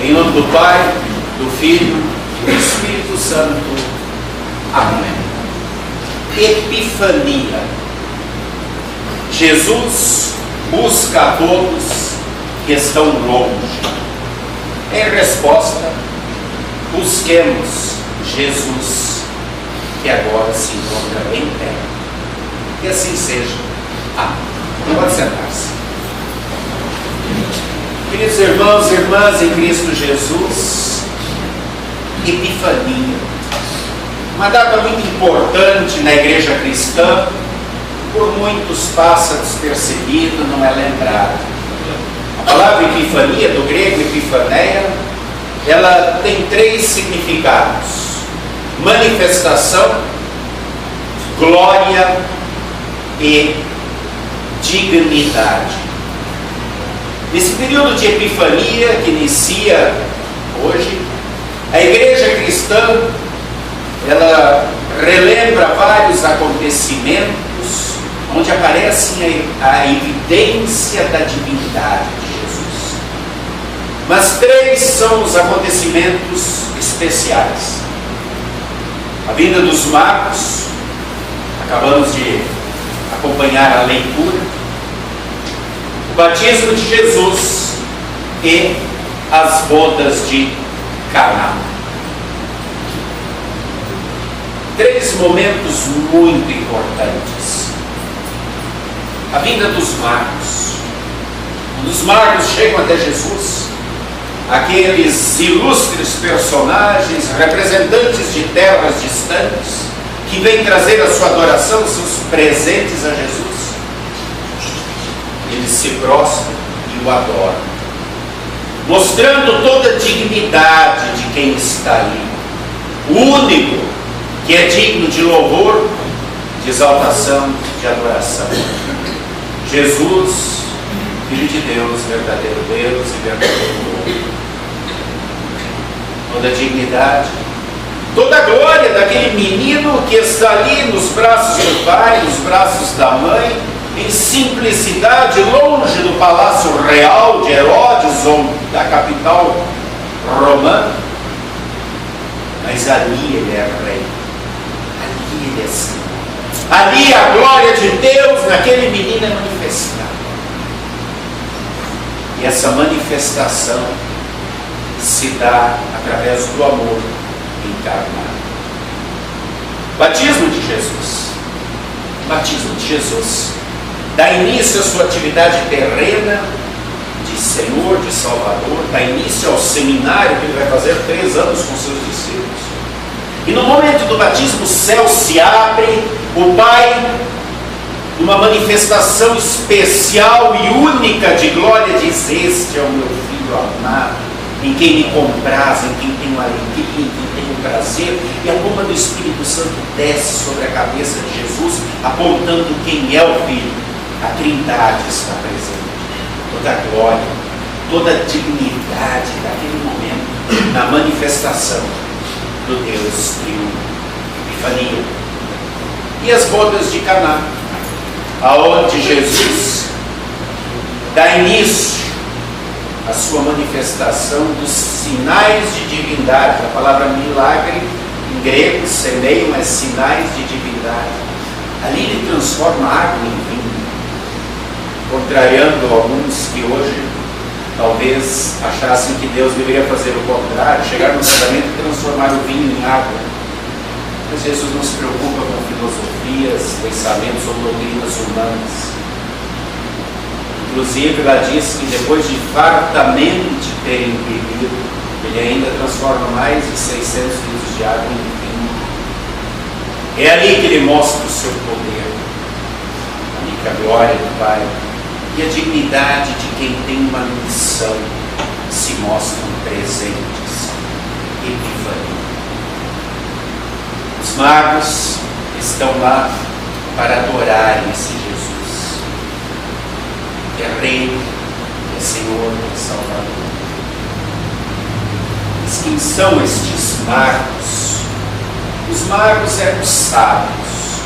Em nome do Pai, do Filho e do Espírito Santo. Amém. Epifania. Jesus busca a todos que estão longe. Em resposta, busquemos Jesus, que agora se encontra em terra. Que assim seja. Amém. Pode sentar-se. Queridos irmãos e irmãs em Cristo Jesus, Epifania, uma data muito importante na igreja cristã, por muitos passa despercebido, não é lembrado. A palavra Epifania, do grego Epifaneia, ela tem 3 significados: manifestação, glória e dignidade. Nesse período de Epifania, que inicia hoje, a igreja cristã, ela relembra vários acontecimentos onde aparece a evidência da divindade de Jesus. Mas 3 são os acontecimentos especiais: a vinda dos magos, acabamos de acompanhar a leitura, o batismo de Jesus e as bodas de Caná. 3 momentos muito importantes. A vinda dos magos. Quando os magos chegam até Jesus, aqueles ilustres personagens, representantes de terras distantes, que vêm trazer a sua adoração, seus presentes a Jesus, eles se prostram e o adoram, mostrando toda a dignidade de quem está ali, o único que é digno de louvor, de exaltação, de adoração. Jesus, Filho de Deus, verdadeiro Deus e verdadeiro homem. Toda a dignidade, toda a glória daquele menino que está ali nos braços do pai, nos braços da mãe, em simplicidade, longe do palácio real de Herodes ou da capital romana. Mas ali ele é rei, ali ele é Senhor, ali a glória de Deus naquele menino é manifestada. E essa manifestação se dá através do amor encarnado. Batismo de Jesus. Batismo de Jesus dá início à sua atividade terrena de Senhor, de Salvador, dá início ao seminário que ele vai fazer 3 anos com seus discípulos. E no momento do batismo o céu se abre, o Pai, numa manifestação especial e única de glória, diz: este é o meu Filho amado, em quem me compraz, em quem tenho alegria, em quem tenho prazer. E a bomba do Espírito Santo desce sobre a cabeça de Jesus, apontando quem é o Filho. A Trindade está presente. Toda a glória, toda a dignidade daquele momento, na manifestação do Deus triunfo. Epifania. E as bodas de Caná, aonde Jesus dá início à sua manifestação dos sinais de divindade. A palavra milagre em grego, semeiam, é sinais de divindade. Ali ele transforma água em vinho, contrariando alguns que hoje talvez achassem que Deus deveria fazer o contrário, chegar no casamento e transformar o vinho em água. Mas Jesus não se preocupa com filosofias, pensamentos ou doutrinas humanas. Inclusive, ela diz que depois de fartamente terem bebido, ele ainda transforma mais de 600 litros de água em vinho. É ali que ele mostra o seu poder, ali que a glória do Pai e a dignidade de quem tem uma missão se mostram presentes. Epifania. Os magos estão lá para adorarem esse Jesus, que é Rei, que é Senhor, que é Salvador. Mas quem são estes magos? Os magos eram sábios,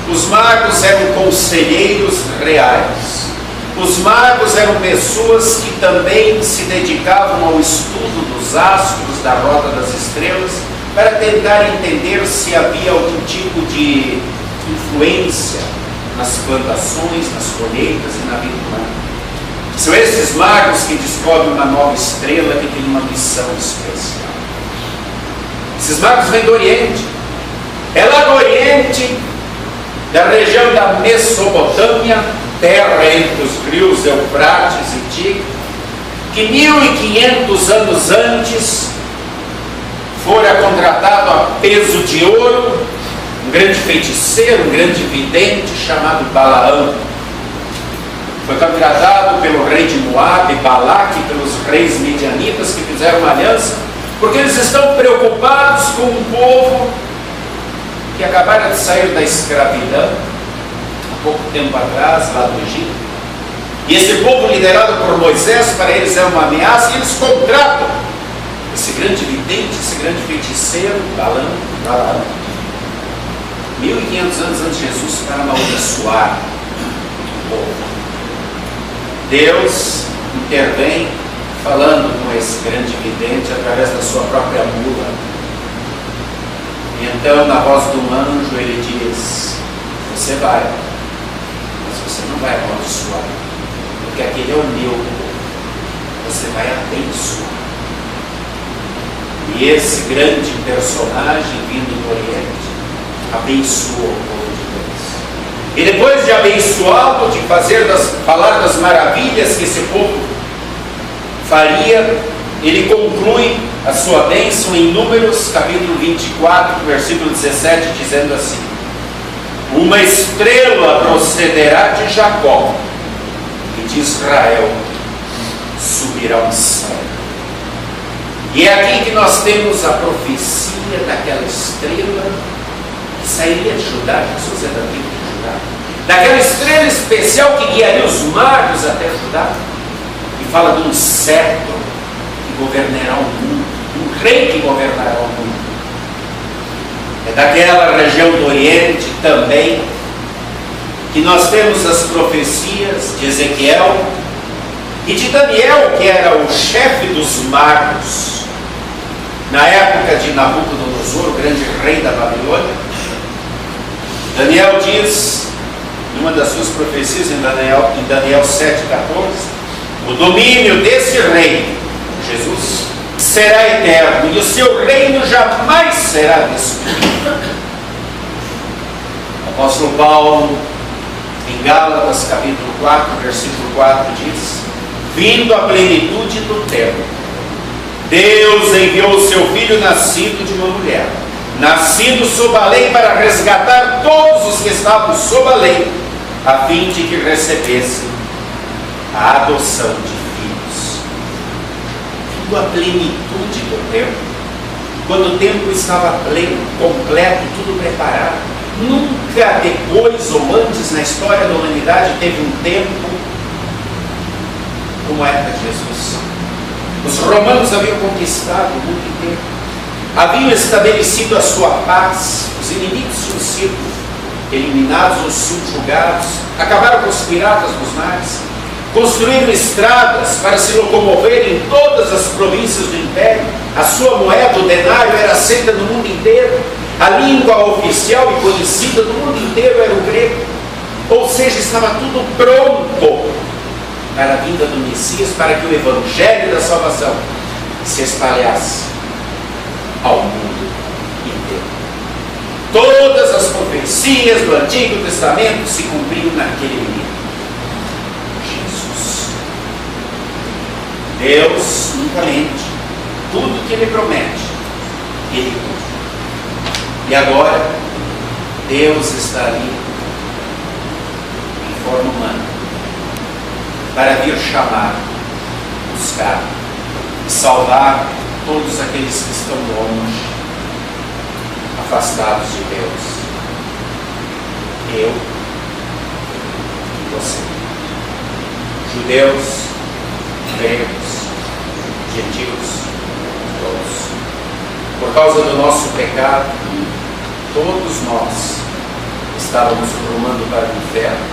os magos eram conselheiros reais, Os magos eram pessoas que também se dedicavam ao estudo dos astros, da rota das estrelas, para tentar entender se havia algum tipo de influência nas plantações, nas colheitas e na vida humana. São esses magos que descobrem uma nova estrela que tem uma missão especial. Esses magos vêm do Oriente. É lá do Oriente, da região da Mesopotâmia, terra entre os rios Eufrates e Tigre, que 1500 anos antes fora contratado a peso de ouro um grande feiticeiro, um grande vidente chamado Balaão. Foi contratado pelo rei de Moabe, Balaque, pelos reis medianitas que fizeram uma aliança, porque eles estão preocupados com um povo que acabara de sair da escravidão há pouco tempo atrás, lá do Egito. E esse povo liderado por Moisés, para eles é uma ameaça, e eles contratam esse grande vidente, esse grande feiticeiro, Balaão, 1500 anos antes de Jesus, para amaldiçoar o povo. Deus intervém falando com esse grande vidente através da sua própria mula. E então, na voz do anjo, ele diz: você vai, mas você não vai amaldiçoar, porque aquele é o meu povo. Você vai abençoar. E esse grande personagem vindo do Oriente abençoou o povo de Deus. E depois de abençoá-lo, de falar das maravilhas que esse povo faria, ele conclui a sua bênção em Números, capítulo 24, versículo 17, dizendo assim: uma estrela procederá de Jacó, e de Israel subirá um céu. E é aqui que nós temos a profecia daquela estrela que sairia de Judá. Jesus é da tribo de Judá, daquela estrela especial que guiaria os magos até Judá, e fala de um cetro que governará o mundo, um rei que governará o mundo. É daquela região do Oriente também que nós temos as profecias de Ezequiel e de Daniel, que era o chefe dos magos na época de Nabucodonosor, o grande rei da Babilônia. Daniel diz, numa das suas profecias, em Daniel 7,14, o domínio desse rei, Jesus, será eterno, e o seu reino jamais será destruído. O apóstolo Paulo, em Gálatas capítulo 4, versículo 4, diz: vindo a plenitude do tempo, Deus enviou o seu Filho nascido de uma mulher, nascido sob a lei, para resgatar todos os que estavam sob a lei, a fim de que recebessem a adoção de filhos. Vindo a plenitude do tempo, quando o tempo estava pleno, completo, tudo preparado. Nunca depois ou antes na história da humanidade teve um tempo como a época de Jesus. Os romanos haviam conquistado o mundo inteiro, haviam estabelecido a sua paz, os inimigos tinham sido eliminados ou subjugados, acabaram com os piratas dos mares, construíram estradas para se locomover em todas as províncias do império. A sua moeda, o denário, era aceita no mundo inteiro. A língua oficial e conhecida do mundo inteiro era o grego. Ou seja, estava tudo pronto para a vinda do Messias, para que o evangelho da salvação se espalhasse ao mundo inteiro. Todas as profecias do Antigo Testamento se cumpriam naquele menino, Jesus. Deus nunca mente. Tudo que Ele promete, Ele cumpre. E agora, Deus está ali em forma humana, para vir chamar, buscar e salvar todos aqueles que estão longe, afastados de Deus. Eu e você. Judeus, gregos, gentios, todos. Por causa do nosso pecado, todos nós estávamos rumando para o inferno,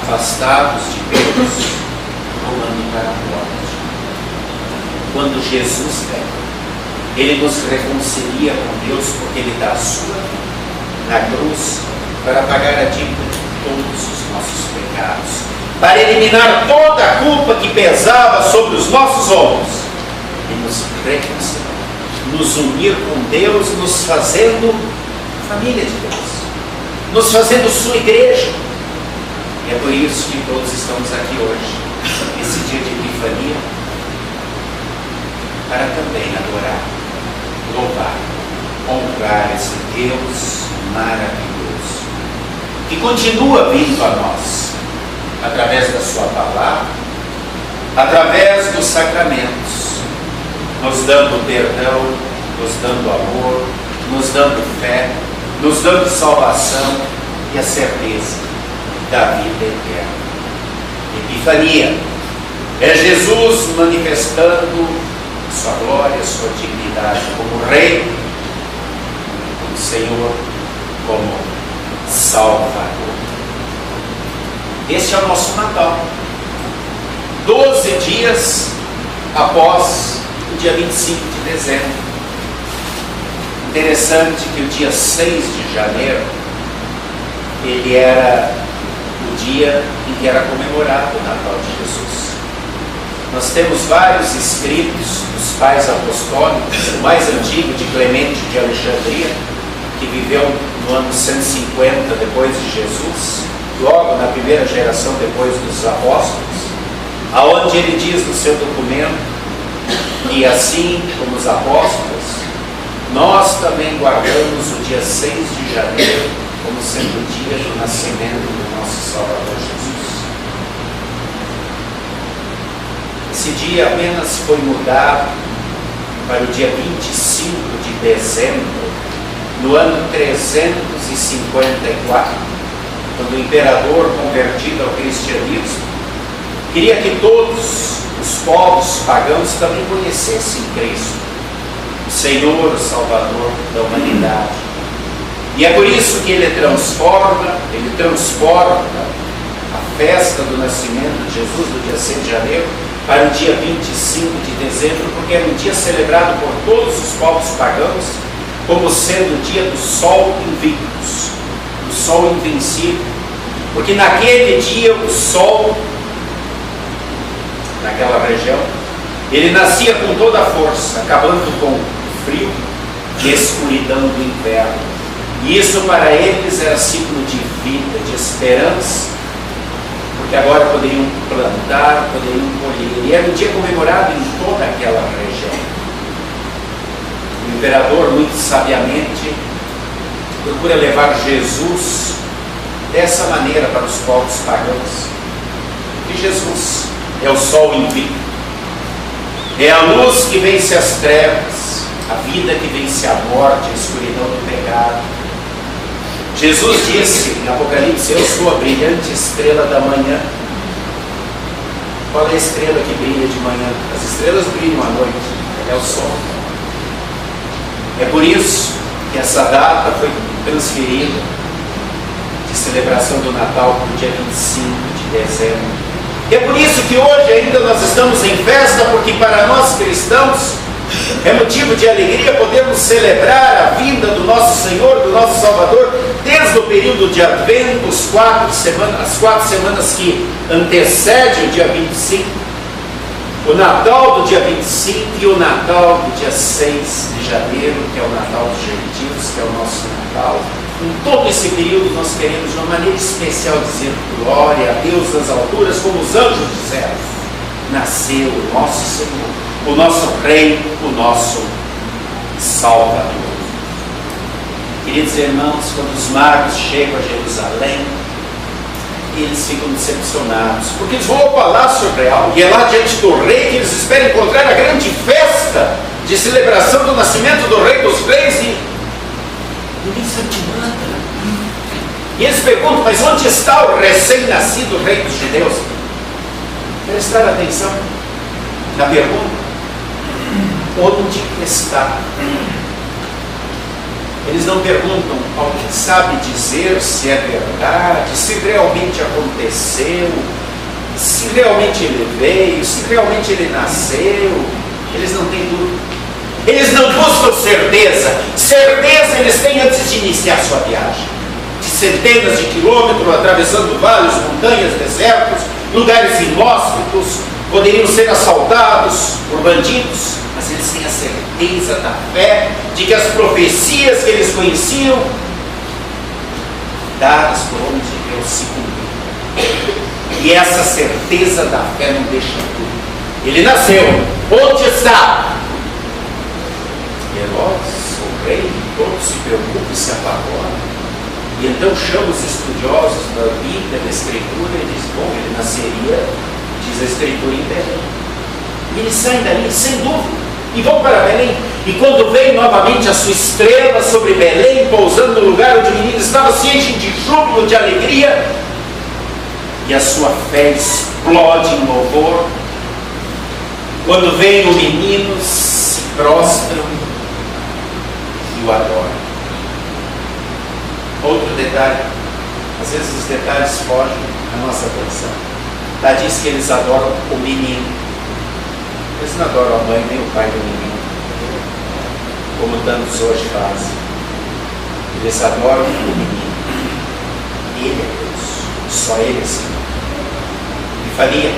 afastados de Deus, rumando para a morte. Quando Jesus vem, Ele nos reconcilia com Deus, porque Ele dá a sua vida na cruz para pagar a dívida de todos os nossos pecados, para eliminar toda a culpa que pesava sobre os nossos ombros e nos reconciliar, nos unir com Deus, nos fazendo família de Deus, nos fazendo sua igreja. E é por isso que todos estamos aqui hoje, esse dia de Epifania, para também adorar, louvar, honrar esse Deus maravilhoso, que continua vindo a nós, através da sua palavra, através dos sacramentos, nos dando perdão, nos dando amor, nos dando fé, nos dando salvação e a certeza da vida eterna. Epifania é Jesus manifestando sua glória, sua dignidade como Rei, como Senhor, como Salvador. Este é o nosso Natal. 12 dias após o dia 25 de dezembro. Interessante que o dia 6 de janeiro, ele era o dia em que era comemorado o Natal de Jesus. Nós temos vários escritos dos pais apostólicos, o mais antigo de Clemente de Alexandria, que viveu no ano 150 depois de Jesus, logo na primeira geração depois dos apóstolos, aonde ele diz no seu documento que assim como os apóstolos, nós também guardamos o dia 6 de janeiro como sendo o dia do nascimento do nosso Salvador Jesus. Esse dia apenas foi mudado para o dia 25 de dezembro, no ano 354, quando o imperador, convertido ao cristianismo, queria que todos os povos pagãos também conhecessem Cristo, o Senhor, o Salvador da humanidade. E é por isso que ele transporta a festa do nascimento de Jesus, do dia 6 de janeiro, para o dia 25 de dezembro, porque era um dia celebrado por todos os povos pagãos, como sendo o dia do Sol Invictus, do Sol Invencível, porque naquele dia o Sol, naquela região, ele nascia com toda a força, acabando com o frio e escuridão do inverno. E isso para eles era símbolo de vida, de esperança, porque agora poderiam plantar, poderiam colher, e era um dia comemorado em toda aquela região. O imperador, muito sabiamente, procura levar Jesus dessa maneira para os povos pagãos. E Jesus é o sol invicto, é a luz que vence as trevas, a vida que vence a morte, a escuridão do pecado. Jesus disse em Apocalipse: eu sou a brilhante estrela da manhã. Qual é a estrela que brilha de manhã? As estrelas brilham à noite, é o sol. É por isso que essa data foi transferida de celebração do Natal para o dia 25 de dezembro. E é por isso que hoje ainda nós estamos em festa, porque para nós cristãos é motivo de alegria podermos celebrar a vinda do nosso Senhor, do nosso Salvador, desde o período de Advento, as 4 semanas que antecedem o dia 25, o Natal do dia 25 e o Natal do dia 6 de janeiro, que é o Natal dos Gentios, que é o nosso Natal. Em todo esse período nós queremos de uma maneira especial dizer glória a Deus nas alturas, como os anjos disseram. Nasceu o nosso Senhor, o nosso Rei, o nosso Salvador. Queridos irmãos, quando os magos chegam a Jerusalém, eles ficam decepcionados, porque eles vão ao Palácio Real, e é lá diante do Rei que eles esperam encontrar a grande festa de celebração do nascimento do Rei dos Reis, e ninguém sabe de nada. E eles perguntam: mas onde está o recém-nascido Rei dos Judeus? Prestar atenção na pergunta: onde está? Eles não perguntam ao que sabe dizer se é verdade, se realmente aconteceu, se realmente ele veio, se realmente ele nasceu. Eles não têm dúvida. Eles não buscam certeza. Certeza eles têm antes de iniciar sua viagem. De centenas de quilômetros, atravessando vales, montanhas, desertos, lugares inóspitos, poderiam ser assaltados por bandidos, mas eles têm a certeza da fé de que as profecias que eles conheciam, dadas por homens de Deus, se cumpriram. E essa certeza da fé não deixa tudo. Ele nasceu. Onde está? Herodes, o rei, todo se preocupa e se apavora. E então chama os estudiosos da Bíblia, da Escritura, e diz: bom, ele nasceria, diz a Escritura, em Belém. E eles saem dali, sem dúvida, e vão para Belém. E quando vem novamente a sua estrela sobre Belém, pousando no lugar onde o menino estava, se enchem de júbilo, de alegria, e a sua fé explode em louvor. Quando vem o menino, se prostram e o adoram. Outro detalhe, às vezes os detalhes fogem à nossa atenção. Lá diz que eles adoram o menino. Eles não adoram a mãe nem o pai do menino, como tantos hoje fazem. Eles adoram o menino. Ele é Deus, só Ele é Senhor. Epifania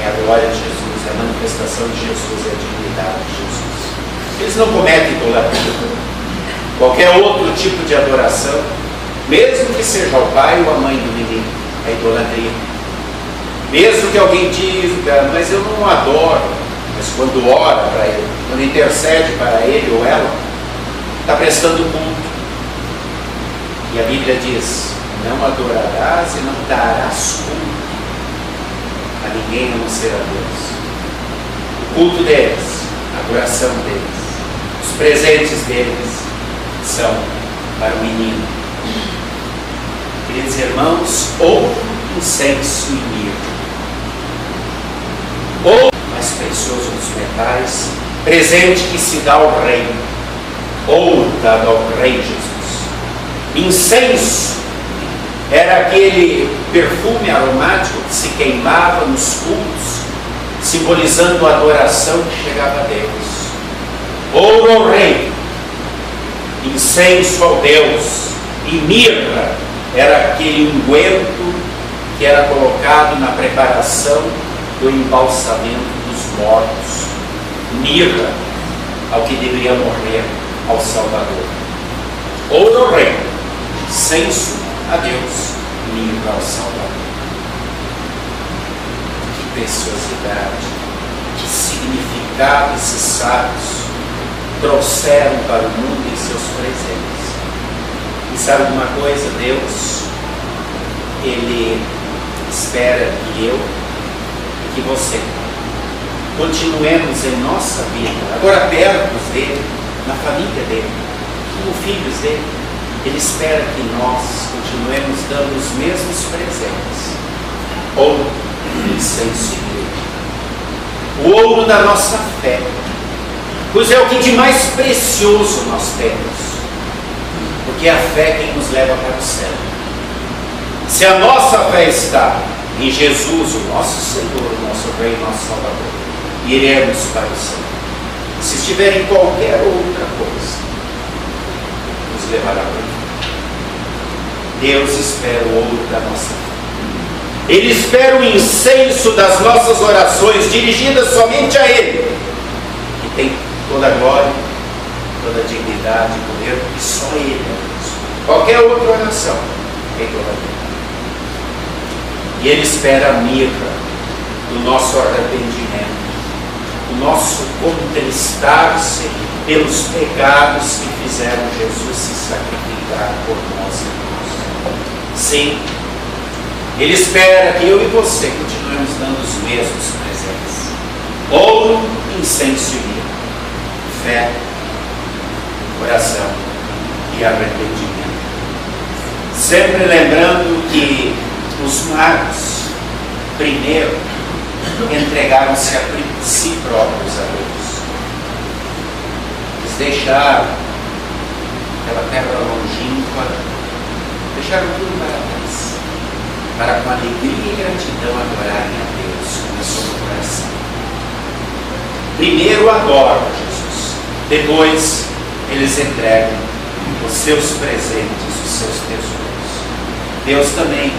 é a glória de Jesus, é a manifestação de Jesus, é a dignidade de Jesus. Eles não cometem idolatria. Qualquer outro tipo de adoração, mesmo que seja o pai ou a mãe do menino, é idolatria. Mesmo que alguém diga: mas eu não adoro, mas quando ora para ele, quando intercede para ele ou ela, está prestando culto. E a Bíblia diz: não adorarás e não darás culto a ninguém a não ser a Deus. O culto deles, a adoração deles, os presentes deles são para o menino. Queridos irmãos, ouro, incenso e mirra. Ouro, mais precioso dos metais, presente que se dá ao rei. Ouro dado ao rei Jesus. Incenso era aquele perfume aromático que se queimava nos cultos, simbolizando a adoração que chegava a Deus. Ouro ao rei, incenso ao Deus, e mirra era aquele unguento que era colocado na preparação do embalsamento dos mortos. Mirra ao que deveria morrer, ao Salvador. Ouro ao rei, incenso a Deus, mirra ao Salvador. Que preciosidade, que significado esses sábios trouxeram para o mundo em seus presentes. E sabe de uma coisa? Deus, Ele espera que eu e que você continuemos em nossa vida, agora perto dele, na família dele, como filhos dele. Ele espera que nós continuemos dando os mesmos presentes. Ouro, incenso e mirra. O ouro da nossa fé, pois é o que de mais precioso nós temos, porque é a fé quem nos leva para o céu. Se a nossa fé está em Jesus, o nosso Senhor, o nosso Rei, o nosso Salvador, iremos para o céu. Se estiver em qualquer outra coisa, nos levará para o Deus espera o ouro da nossa fé. Ele espera o incenso das nossas orações, dirigidas somente a Ele, que tem toda a glória, toda a dignidade e poder, porque só Ele é Deus. Qualquer outra oração é idolatria. E Ele espera a mirra do nosso arrependimento, do nosso contristar-se pelos pecados que fizeram Jesus se sacrificar por nós, irmãos. Sim, Ele espera que eu e você continuemos dando os mesmos presentes. Ouro, incenso e mirra. Fé, oração e arrependimento. Sempre lembrando que os magos, primeiro, entregaram-se a si próprios a Deus. Eles deixaram aquela terra longínqua, deixaram tudo para trás, para com alegria e gratidão adorarem a Deus, começou no coração. Primeiro adoram Jesus, depois eles entregam os seus presentes, os seus tesouros. Deus também,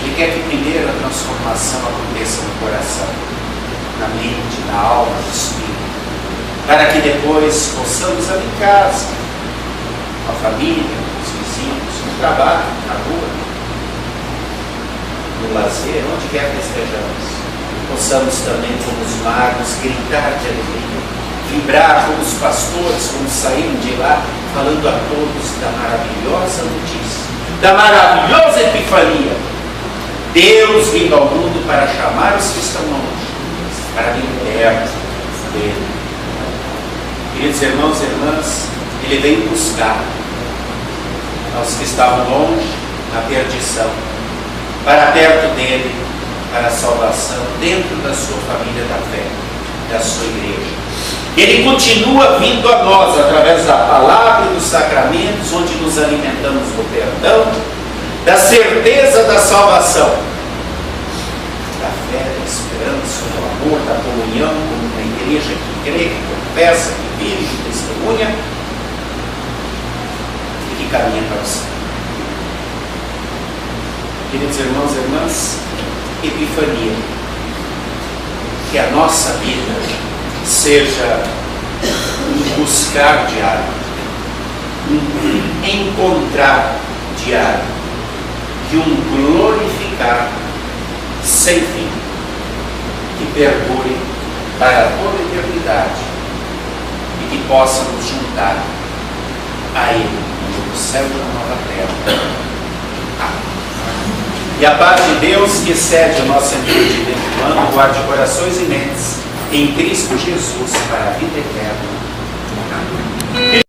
Ele quer que primeiro a transformação aconteça no coração, na mente, na alma, no espírito, para que depois possamos ali em casa, com a família, com os vizinhos, no trabalho, na rua, no lazer, onde quer que estejamos, possamos também, como os magos, gritar de alegria, vibrar como os pastores, como saíram de lá, falando a todos da maravilhosa notícia, da maravilhosa epifania. Deus vindo ao mundo para chamar os que estão longe, para vir perto dele. Queridos irmãos e irmãs, Ele veio buscar aos que estavam longe, na perdição, para perto dele, para a salvação, dentro da sua família da fé, da sua igreja. Ele continua vindo a nós através da palavra e dos sacramentos, onde nos alimentamos do perdão, da certeza da salvação, da fé, da esperança, do amor, da comunhão, como uma igreja que crê, que confessa, que vive, que testemunha e que caminha para o céu. Queridos irmãos e irmãs, epifania, que a nossa vida seja um buscar diário, um encontrar diário, de um glorificar sem fim, que perdure para toda a eternidade e que possa nos juntar a Ele no céu e na nova terra. Amém. E a paz de Deus, que excede o nosso entendimento humano, guarde corações e mentes em Cristo Jesus para a vida eterna.